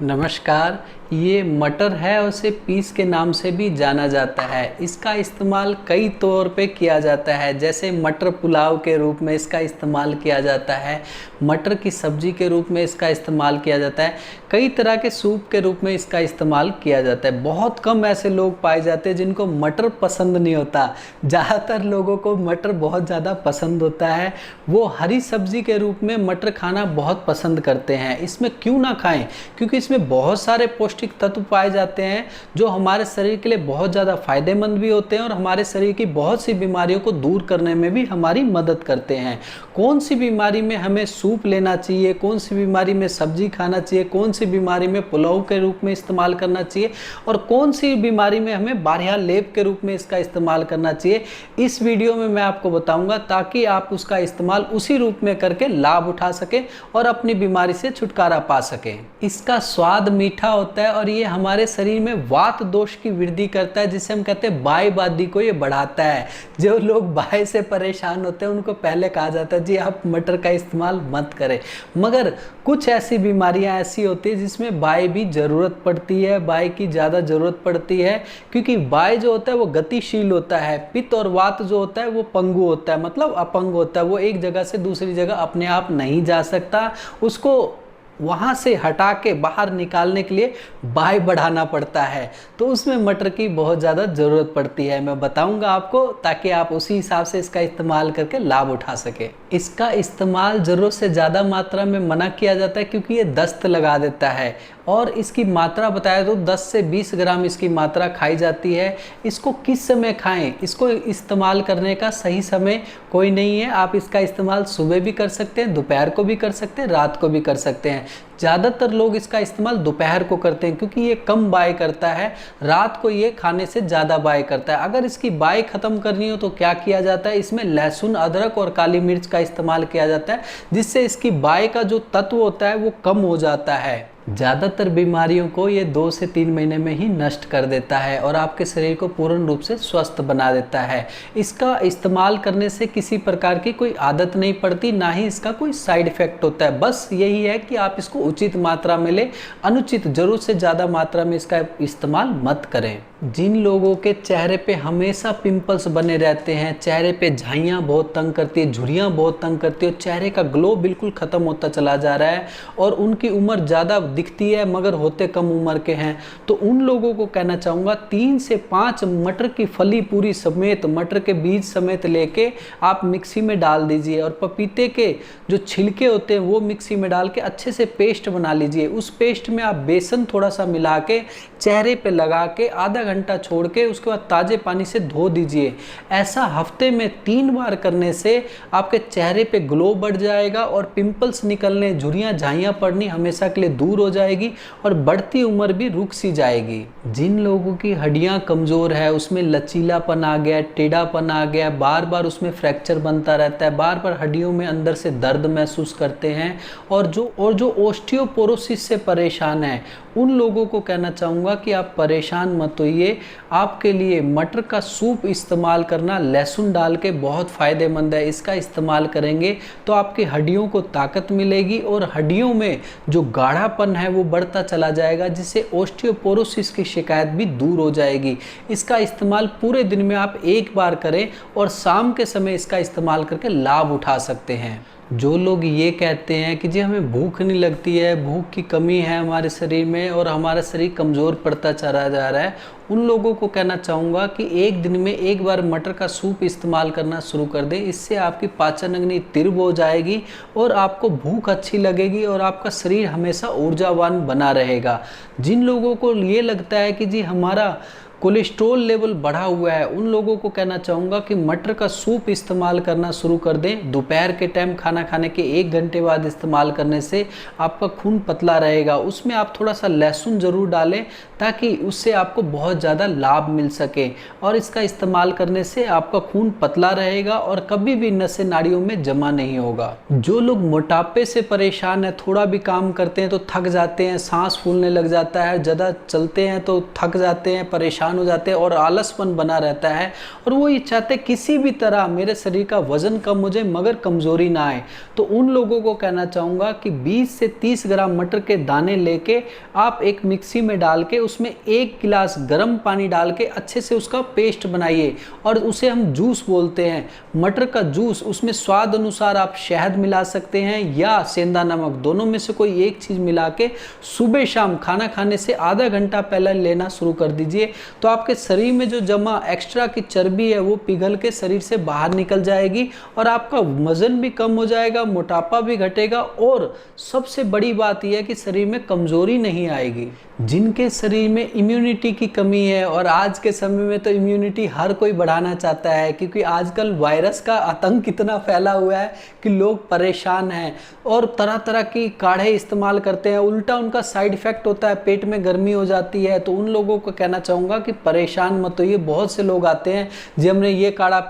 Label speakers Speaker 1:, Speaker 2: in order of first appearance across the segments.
Speaker 1: नमस्कार। ये मटर है और इसे पीस के नाम से भी जाना जाता है। इसका इस्तेमाल कई तौर पे किया जाता है, जैसे मटर पुलाव के रूप में इसका इस्तेमाल किया जाता है, मटर की सब्जी के रूप में इसका इस्तेमाल किया जाता है, कई तरह के सूप के रूप में इसका इस्तेमाल किया जाता है। बहुत कम ऐसे लोग पाए जाते हैं जिनको मटर पसंद नहीं होता। ज़्यादातर लोगों को मटर बहुत ज़्यादा पसंद होता है। वो हरी सब्जी के रूप में मटर खाना बहुत पसंद करते हैं। इसमें क्यों ना खाएं? क्योंकि इसमें बहुत सारे पौष्टिक तत्व पाए जाते हैं जो हमारे शरीर के लिए बहुत ज़्यादा फायदेमंद भी होते हैं और हमारे शरीर की बहुत सी बीमारियों को दूर करने में भी हमारी मदद करते हैं। कौन सी बीमारी में हमें सूप लेना चाहिए, कौन सी बीमारी में सब्जी खाना चाहिए, कौन सी बीमारी में पुलाव के रूप में इस्तेमाल करना चाहिए और कौन सी बीमारी में हमें बारहा लेप के रूप में इसका इस्तेमाल करना चाहिए, इस वीडियो में मैं आपको बताऊंगा, ताकि आप उसका इस्तेमाल उसी रूप में करके लाभ उठा सकें और अपनी बीमारी से छुटकारा पा सकें। इसका स्वाद मीठा होता है और ये हमारे शरीर में वात दोष की वृद्धि करता है, जिसे हम कहते हैं बायबादी को ये बढ़ाता है। जो लोग बाय से परेशान होते हैं उनको पहले कहा जाता है जी आप मटर का इस्तेमाल मत करें, मगर कुछ ऐसी बीमारियां ऐसी होती है जिसमें बाय भी ज़रूरत पड़ती है, बाय की ज़्यादा ज़रूरत पड़ती है, क्योंकि बाय जो होता है वो गतिशील होता है। पित्त और वात जो होता है वो पंगु होता है, मतलब अपंग होता है। वो एक जगह से दूसरी जगह अपने आप नहीं जा सकता, उसको वहाँ से हटा के बाहर निकालने के लिए बाय बढ़ाना पड़ता है। तो उसमें मटर की बहुत ज़्यादा ज़रूरत पड़ती है। मैं बताऊंगा आपको, ताकि आप उसी हिसाब से इसका इस्तेमाल करके लाभ उठा सके। इसका इस्तेमाल ज़रूरत से ज़्यादा मात्रा में मना किया जाता है, क्योंकि ये दस्त लगा देता है। और इसकी मात्रा बताया तो 10 से 20 ग्राम इसकी मात्रा खाई जाती है। इसको किस समय खाएं? इसको इस्तेमाल करने का सही समय कोई नहीं है। आप इसका इस्तेमाल सुबह भी कर सकते हैं, दोपहर को भी कर सकते हैं, रात को भी कर सकते हैं। ज़्यादातर लोग इसका इस्तेमाल दोपहर को करते हैं, क्योंकि ये कम बाय करता है। रात को ये खाने से ज़्यादा बाय करता है। अगर इसकी बाय ख़त्म करनी हो तो क्या किया जाता है? इसमें लहसुन, अदरक और काली मिर्च का इस्तेमाल किया जाता है, जिससे इसकी बाय का जो तत्व होता है वो कम हो जाता है। ज़्यादातर बीमारियों को ये 2 से 3 महीने में ही नष्ट कर देता है और आपके शरीर को पूर्ण रूप से स्वस्थ बना देता है। इसका इस्तेमाल करने से किसी प्रकार की कोई आदत नहीं पड़ती, ना ही इसका कोई साइड इफ़ेक्ट होता है। बस यही है कि आप इसको उचित मात्रा में लें, अनुचित ज़रूरत से ज़्यादा मात्रा में इसका इस्तेमाल मत करें। जिन लोगों के चेहरे पे हमेशा पिंपल्स बने रहते हैं, चेहरे पे झाइयाँ बहुत तंग करती है, झुर्रियाँ बहुत तंग करती है, चेहरे का ग्लो बिल्कुल ख़त्म होता चला जा रहा है और उनकी उम्र ज़्यादा दिखती है मगर होते कम उम्र के हैं, तो उन लोगों को कहना चाहूँगा 3 से 5 मटर की फली पूरी समेत, मटर के बीज समेत लेके आप मिक्सी में डाल दीजिए और पपीते के जो छिलके होते हैं वो मिक्सी में डाल के अच्छे से पेस्ट बना लीजिए। उस पेस्ट में आप बेसन थोड़ा सा मिला के चेहरे पे लगा के आधा घंटा छोड़ के उसके बाद ताज़े पानी से धो दीजिए। ऐसा हफ्ते में 3 बार करने से आपके चेहरे पे ग्लो बढ़ जाएगा और पिंपल्स निकलने, झुर्रियाँ झाइयाँ पड़नी हमेशा के लिए दूर हो जाएगी और बढ़ती उम्र भी रुक सी जाएगी। जिन लोगों की हड्डियां कमजोर है, उसमें लचीलापन आ गया, टेढ़ापन आ गया, बार बार उसमें फ्रैक्चर बनता रहता है, बार बार हड्डियों में अंदर से दर्द महसूस करते हैं और जो ओस्टियोपोरोसिस से परेशान है, उन लोगों को कहना चाहूँगा कि आप परेशान मत होइए। आपके लिए मटर का सूप इस्तेमाल करना लहसुन डाल के बहुत फ़ायदेमंद है। इसका इस्तेमाल करेंगे तो आपकी हड्डियों को ताकत मिलेगी और हड्डियों में जो गाढ़ापन है वो बढ़ता चला जाएगा, जिससे ओस्टियोपोरोसिस की शिकायत भी दूर हो जाएगी। इसका इस्तेमाल पूरे दिन में आप एक बार करें और शाम के समय इसका इस्तेमाल करके लाभ उठा सकते हैं। जो लोग ये कहते हैं कि जी हमें भूख नहीं लगती है, भूख की कमी है हमारे शरीर में और हमारा शरीर कमज़ोर पड़ता चला जा रहा है, उन लोगों को कहना चाहूँगा कि एक दिन में एक बार मटर का सूप इस्तेमाल करना शुरू कर दें। इससे आपकी पाचन अग्नि तीव्र हो जाएगी और आपको भूख अच्छी लगेगी और आपका शरीर हमेशा ऊर्जावान बना रहेगा। जिन लोगों को ये लगता है कि जी हमारा कोलेस्ट्रॉल लेवल बढ़ा हुआ है, उन लोगों को कहना चाहूँगा कि मटर का सूप इस्तेमाल करना शुरू कर दें। दोपहर के टाइम खाना खाने के 1 घंटे बाद इस्तेमाल करने से आपका खून पतला रहेगा। उसमें आप थोड़ा सा लहसुन ज़रूर डालें, ताकि उससे आपको बहुत ज़्यादा लाभ मिल सके और इसका इस्तेमाल करने से आपका खून पतला रहेगा और कभी भी नसें नाड़ियों में जमा नहीं होगा। जो लोग मोटापे से परेशान है, थोड़ा भी काम करते हैं तो थक जाते हैं, सांस फूलने लग जाता है, ज़्यादा चलते हैं तो थक जाते हैं, परेशान परेशान हो जाते हैं और आलसपन बना रहता है, और वो ये चाहते किसी भी तरह मेरे शरीर का वजन कम हो जाए मगर कमजोरी ना आए, तो उन लोगों को कहना चाहूँगा कि 20 से 30 ग्राम मटर के दाने लेके आप एक मिक्सी में डाल के उसमें 1 गिलास गर्म पानी डाल के अच्छे से उसका पेस्ट बनाइए, और उसे हम जूस बोलते हैं, मटर का जूस। उसमें स्वाद अनुसार आप शहद मिला सकते हैं या सेंधा नमक, दोनों में से कोई एक चीज़ मिला के सुबह शाम खाना खाने से आधा घंटा पहले लेना शुरू कर दीजिए। तो आपके शरीर में जो जमा एक्स्ट्रा की चर्बी है वो पिघल के शरीर से बाहर निकल जाएगी और आपका वजन भी कम हो जाएगा, मोटापा भी घटेगा, और सबसे बड़ी बात यह है कि शरीर में कमजोरी नहीं आएगी। जिनके शरीर में इम्यूनिटी की कमी है, और आज के समय में तो इम्यूनिटी हर कोई बढ़ाना चाहता है, क्योंकि आजकल वायरस का आतंक इतना फैला हुआ है कि लोग परेशान हैं और तरह तरह की काढ़े इस्तेमाल करते हैं, उल्टा उनका साइड इफेक्ट होता है, पेट में गर्मी हो जाती है। तो उन लोगों को कहना चाहूँगा कि परेशान मत होइए। बहुत से लोग आते हैं जी हमने ये काढ़ा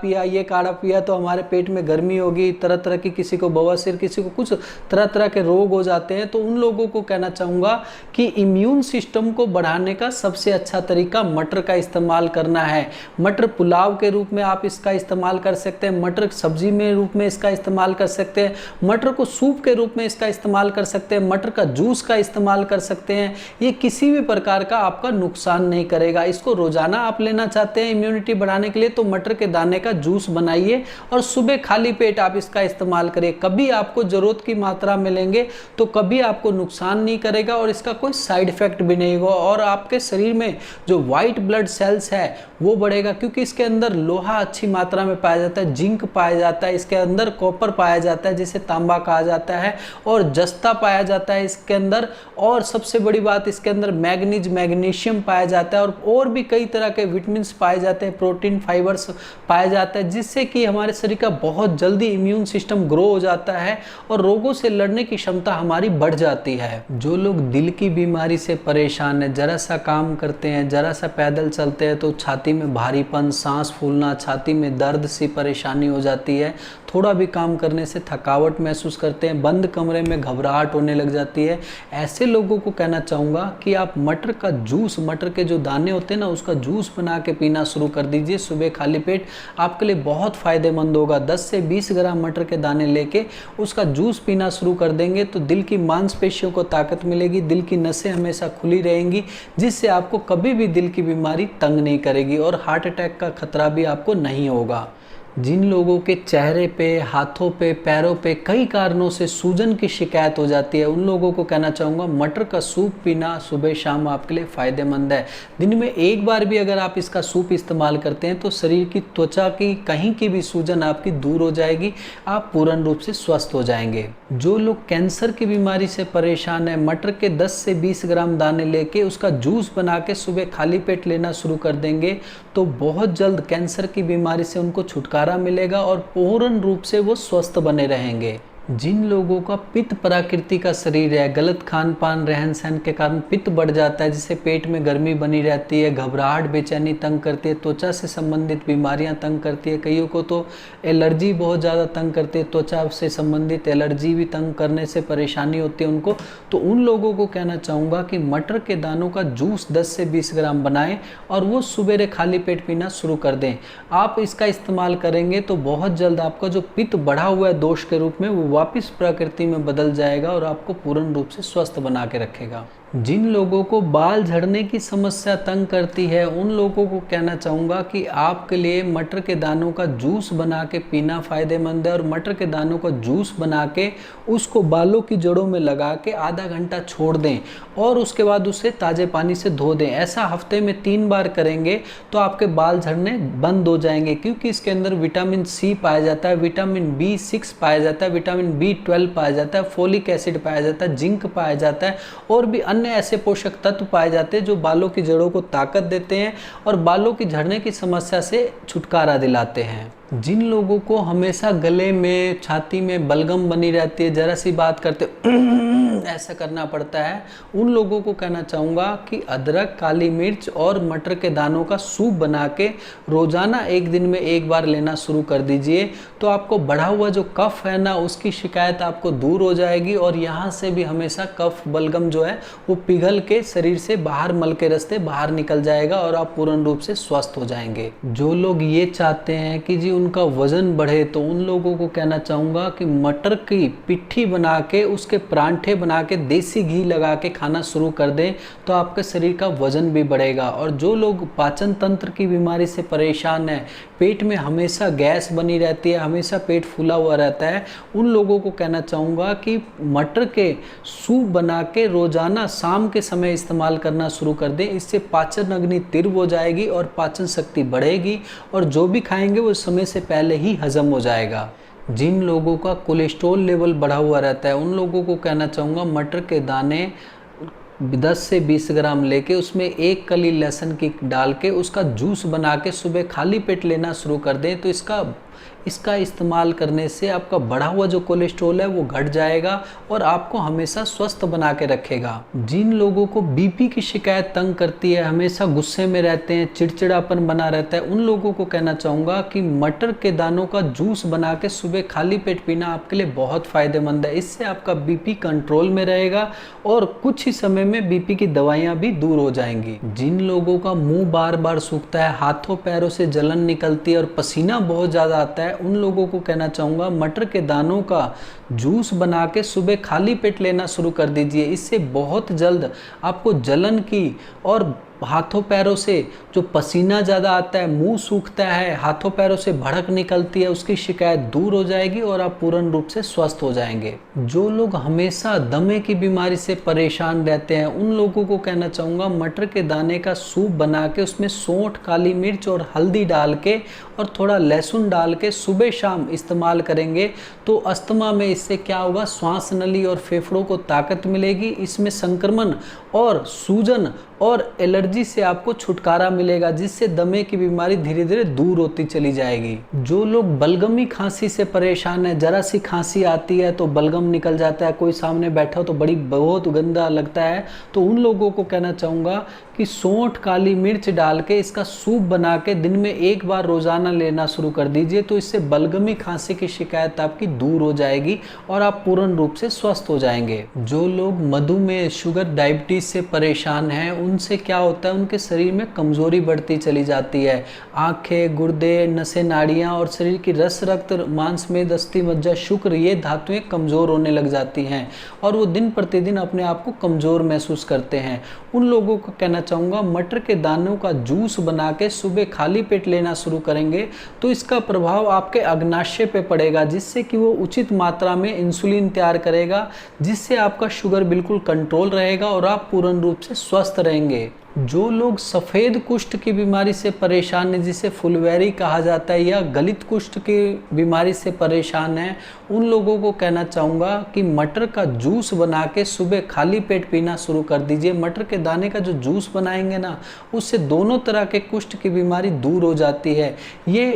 Speaker 1: पिया तो हमारे पेट में गर्मी होगी, तरह तरह की, किसी को बवासीर, किसी को कुछ तरह तरह के रोग हो जाते हैं। तो उन लोगों को कहना चाहूँगा कि इम्यून सिस्टम को बढ़ाने का सबसे अच्छा तरीका मटर का इस्तेमाल करना है। मटर पुलाव के रूप में आप इसका इस्तेमाल कर सकते हैं, मटर सब्जी में रूप में इसका इस्तेमाल कर सकते हैं, मटर को सूप के रूप में इसका इस्तेमाल कर सकते हैं, मटर का जूस का इस्तेमाल कर सकते हैं। ये किसी भी प्रकार का आपका नुकसान नहीं करेगा। इसको रोजाना आप लेना चाहते हैं इम्यूनिटी बढ़ाने के लिए तो मटर के दाने का जूस बनाइए और सुबह खाली पेट आप इसका इस्तेमाल करिए। कभी आपको जरूरत की मात्रा में लेंगे तो कभी आपको नुकसान नहीं करेगा और इसका कोई साइड इफेक्ट भी नहीं होगा, और आपके शरीर में जो व्हाइट ब्लड सेल्स है वो बढ़ेगा, क्योंकि इसके अंदर लोहा अच्छी मात्रा में पाया जाता है, जिंक पाया जाता है, इसके अंदर कॉपर पाया जाता है जिसे तांबा कहा जाता है, और जस्ता पाया जाता है इसके अंदर, और सबसे बड़ी बात इसके अंदर मैग्नीशियम पाया जाता है, और भी कई तरह के विटामिन पाए जाते हैं, प्रोटीन फाइबर्स पाया जाता है, जिससे कि हमारे शरीर का बहुत जल्दी इम्यून सिस्टम ग्रो हो जाता है और रोगों से लड़ने की क्षमता हमारी बढ़ जाती है। जो लोग दिल की बीमारी से परेशान है, जरा सा काम करते हैं, जरा सा पैदल चलते हैं तो छाती में भारीपन, सांस फूलना, छाती में दर्द सी परेशानी हो जाती है, थोड़ा भी काम करने से थकावट महसूस करते हैं, बंद कमरे में घबराहट होने लग जाती है, ऐसे लोगों को कहना चाहूँगा कि आप मटर का जूस, मटर के जो दाने होते हैं ना उसका जूस बना के पीना शुरू कर दीजिए सुबह खाली पेट। आपके लिए बहुत फ़ायदेमंद होगा। 10 से 20 ग्राम मटर के दाने लेके उसका जूस पीना शुरू कर देंगे तो दिल की मांसपेशियों को ताकत मिलेगी, दिल की नसें हमेशा खुली रहेंगी, जिससे आपको कभी भी दिल की बीमारी तंग नहीं करेगी और हार्ट अटैक का खतरा भी आपको नहीं होगा। जिन लोगों के चेहरे पे, हाथों पे, पैरों पे कई कारणों से सूजन की शिकायत हो जाती है, उन लोगों को कहना चाहूँगा मटर का सूप पीना सुबह शाम आपके लिए फ़ायदेमंद है। दिन में एक बार भी अगर आप इसका सूप इस्तेमाल करते हैं तो शरीर की त्वचा की कहीं की भी सूजन आपकी दूर हो जाएगी, आप पूर्ण रूप से स्वस्थ हो जाएंगे। जो लोग कैंसर की बीमारी से परेशान है, मटर के 10 से 20 ग्राम दाने लेके उसका जूस बना के सुबह खाली पेट लेना शुरू कर देंगे तो बहुत जल्द कैंसर की बीमारी से उनको छुटकारा मिलेगा और पूर्ण रूप से वो स्वस्थ बने रहेंगे। जिन लोगों का पित्त प्रकृति का शरीर है, गलत खान पान रहन सहन के कारण पित्त बढ़ जाता है, जिससे पेट में गर्मी बनी रहती है, घबराहट बेचैनी तंग करती है, त्वचा से संबंधित बीमारियां तंग करती है, कईयों को तो एलर्जी बहुत ज़्यादा तंग करती है, त्वचा से संबंधित एलर्जी भी तंग करने से परेशानी होती है उनको, तो उन लोगों को कहना चाहूँगा कि मटर के दानों का जूस 10 से 20 ग्राम बनाएं और वो सुबेरे खाली पेट पीना शुरू कर दें। आप इसका इस्तेमाल करेंगे तो बहुत जल्द आपका जो पित्त बढ़ा हुआ है दोष के रूप में वो वापिस प्रकृति में बदल जाएगा और आपको पूर्ण रूप से स्वस्थ बना के रखेगा। जिन लोगों को बाल झड़ने की समस्या तंग करती है उन लोगों को कहना चाहूँगा कि आपके लिए मटर के दानों का जूस बना के पीना फ़ायदेमंद है, और मटर के दानों का जूस बना के उसको बालों की जड़ों में लगा के आधा घंटा छोड़ दें और उसके बाद उसे ताज़े पानी से धो दें। ऐसा हफ्ते में 3 बार करेंगे तो आपके बाल झड़ने बंद हो जाएंगे, क्योंकि इसके अंदर विटामिन सी पाया जाता है, विटामिन B6 पाया जाता है, विटामिन B12 पाया जाता है, फोलिक एसिड पाया जाता है, जिंक पाया जाता है और भी अन्य ऐसे पोषक तत्व पाए जाते हैं जो बालों की जड़ों को ताकत देते हैं और बालों की झड़ने की समस्या से छुटकारा दिलाते हैं। जिन लोगों को हमेशा गले में, छाती में बलगम बनी रहती है, जरा सी बात करते ऐसा करना पड़ता है, उन लोगों को कहना चाहूँगा कि अदरक, काली मिर्च और मटर के दानों का सूप बना के रोज़ाना 1 दिन में 1 बार लेना शुरू कर दीजिए। तो आपको बढ़ा हुआ जो कफ है ना, उसकी शिकायत आपको दूर हो जाएगी और यहाँ से भी हमेशा कफ, बलगम जो है वो पिघल के शरीर से बाहर, मल के रास्ते बाहर निकल जाएगा और आप पूर्ण रूप से स्वस्थ हो जाएंगे। जो लोग ये चाहते हैं कि जी उनका वजन बढ़े, तो उन लोगों को कहना चाहूँगा कि मटर की पिट्ठी बना के, उसके परांठे बना के, देसी घी लगा के खाना शुरू कर दें, तो आपके शरीर का वजन भी बढ़ेगा। और जो लोग पाचन तंत्र की बीमारी से परेशान हैं, पेट में हमेशा गैस बनी रहती है, हमेशा पेट फूला हुआ रहता है, उन लोगों को कहना चाहूँगा कि मटर के सूप बना के रोजाना शाम के समय इस्तेमाल करना शुरू कर दें। इससे पाचन अग्नि तीव्र हो जाएगी और पाचन शक्ति बढ़ेगी और जो भी खाएंगे वो समय से पहले ही हजम हो जाएगा। जिन लोगों का कोलेस्ट्रॉल लेवल बढ़ा हुआ रहता है, उन लोगों को कहना चाहूँगा मटर के दाने 10 से 20 ग्राम लेके उसमें 1 कली लहसुन की डाल के उसका जूस बना के सुबह खाली पेट लेना शुरू कर दें। तो इसका इस्तेमाल करने से आपका बढ़ा हुआ जो कोलेस्ट्रॉल है वो घट जाएगा और आपको हमेशा स्वस्थ बना के रखेगा। जिन लोगों को बीपी की शिकायत तंग करती है, हमेशा गुस्से में रहते हैं, चिड़चिड़ापन बना रहता है, उन लोगों को कहना चाहूँगा कि मटर के दानों का जूस बना के सुबह खाली पेट पीना आपके लिए बहुत फ़ायदेमंद है। इससे आपका बीपी कंट्रोल में रहेगा और कुछ ही समय में बीपी की दवाइयाँ भी दूर हो जाएंगी। जिन लोगों का मुँह बार बार सूखता है, हाथों पैरों से जलन निकलती है और पसीना बहुत ज़्यादा आता है, उन लोगों को कहना चाहूँगा मटर के दानों का जूस बना के सुबह खाली पेट लेना शुरू कर दीजिए। इससे बहुत जल्द आपको जलन की और हाथों पैरों से जो पसीना ज़्यादा आता है, मुंह सूखता है, हाथों पैरों से भड़क निकलती है, उसकी शिकायत दूर हो जाएगी और आप पूर्ण रूप से स्वस्थ हो जाएंगे। जो लोग हमेशा दमे की बीमारी से परेशान रहते हैं, उन लोगों को कहना चाहूँगा मटर के दाने का सूप बना के उसमें सौंठ, काली मिर्च और हल्दी डाल के और थोड़ा लहसुन डाल के सुबह शाम इस्तेमाल करेंगे तो अस्थमा में इससे क्या होगा, श्वास नली और फेफड़ों को ताकत मिलेगी। इसमें संक्रमण और सूजन और एलर्जी से आपको छुटकारा मिलेगा, जिससे दमे की बीमारी धीरे धीरे दूर होती चली जाएगी। जो लोग बलगमी खांसी से परेशान है, जरा सी खांसी आती है तो बलगम निकल जाता है, कोई सामने बैठा हो तो बहुत गंदा लगता है, तो उन लोगों को कहना चाहूँगा कि सौंठ, काली मिर्च डाल के इसका सूप बना के दिन में 1 बार रोजाना लेना शुरू कर दीजिए। तो इससे बलगमी खांसी की शिकायत आपकी दूर हो जाएगी और आप पूर्ण रूप से स्वस्थ हो जाएंगे। जो लोग मधुमेह, शुगर, डायबिटीज से परेशान हैं, उनसे क्या होता है, उनके शरीर में कमजोरी बढ़ती चली जाती है। आंखें, गुर्दे, नसें, नाड़ियाँ और शरीर की रस, रक्त, मांसमेद, अस्थि, मज्जा, शुक्र, ये धातुएं कमजोर होने लग जाती हैं और वो दिन प्रतिदिन अपने आप को कमजोर महसूस करते हैं। उन लोगों को कहना चाहूँगा मटर के दानों का जूस बना के सुबह खाली पेट लेना शुरू करेंगे तो इसका प्रभाव आपके अग्नाशय पे पड़ेगा, जिससे कि वो उचित मात्रा में इंसुलिन तैयार करेगा, जिससे आपका शुगर बिल्कुल कंट्रोल रहेगा और आप पूर्ण रूप से स्वस्थ रहेंगे। जो लोग सफ़ेद कुष्ठ की बीमारी से परेशान हैं, जिसे फुलवैरी कहा जाता है, या गलित कुष्ठ की बीमारी से परेशान हैं, उन लोगों को कहना चाहूँगा कि मटर का जूस बना के सुबह खाली पेट पीना शुरू कर दीजिए। मटर के दाने का जो जूस बनाएंगे ना, उससे दोनों तरह के कुष्ठ की बीमारी दूर हो जाती है। ये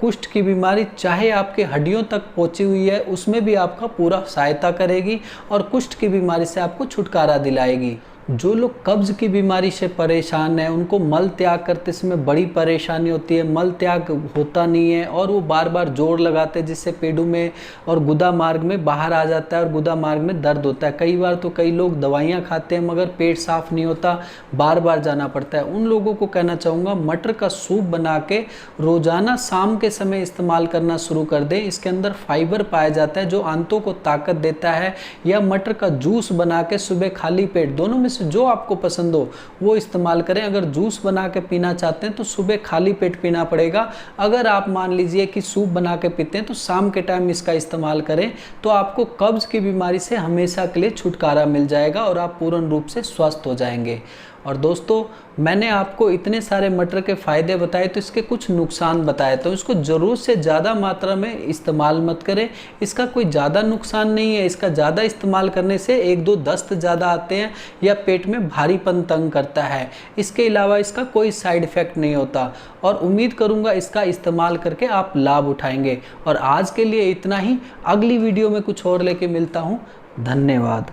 Speaker 1: कुष्ठ की बीमारी चाहे आपके हड्डियों तक पहुंची हुई है, उसमें भी आपका पूरा सहायता करेगी और कुष्ठ की बीमारी से आपको छुटकारा दिलाएगी। जो लोग कब्ज की बीमारी से परेशान हैं, उनको मल त्याग करते समय बड़ी परेशानी होती है, मल त्याग होता नहीं है और वो बार बार जोर लगाते हैं, जिससे पेडों में और गुदा मार्ग में बाहर आ जाता है और गुदा मार्ग में दर्द होता है। कई बार तो कई लोग दवाइयाँ खाते हैं मगर पेट साफ नहीं होता, बार बार जाना पड़ता है। उन लोगों को कहना चाहूँगा मटर का सूप बना के रोजाना शाम के समय इस्तेमाल करना शुरू कर दें। इसके अंदर फाइबर पाया जाता है जो आंतों को ताकत देता है। या मटर का जूस बना के सुबह खाली पेट, दोनों में जो आपको पसंद हो वो इस्तेमाल करें। अगर जूस बना के पीना चाहते हैं तो सुबह खाली पेट पीना पड़ेगा। अगर आप मान लीजिए कि सूप बना के पीते हैं तो शाम के टाइम इसका इस्तेमाल करें, तो आपको कब्ज की बीमारी से हमेशा के लिए छुटकारा मिल जाएगा और आप पूर्ण रूप से स्वस्थ हो जाएंगे। और दोस्तों, मैंने आपको इतने सारे मटर के फ़ायदे बताए तो इसके कुछ नुकसान बताए, तो इसको ज़रूरत से ज़्यादा मात्रा में इस्तेमाल मत करें। इसका कोई ज़्यादा नुकसान नहीं है। इसका ज़्यादा इस्तेमाल करने से 1-2 दस्त ज़्यादा आते हैं या पेट में भारीपन तंग करता है। इसके अलावा इसका कोई साइड इफ़ेक्ट नहीं होता और उम्मीद करूँगा इसका इस्तेमाल करके आप लाभ उठाएंगे। और आज के लिए इतना ही। अगली वीडियो में कुछ और लेके मिलता हूँ। धन्यवाद।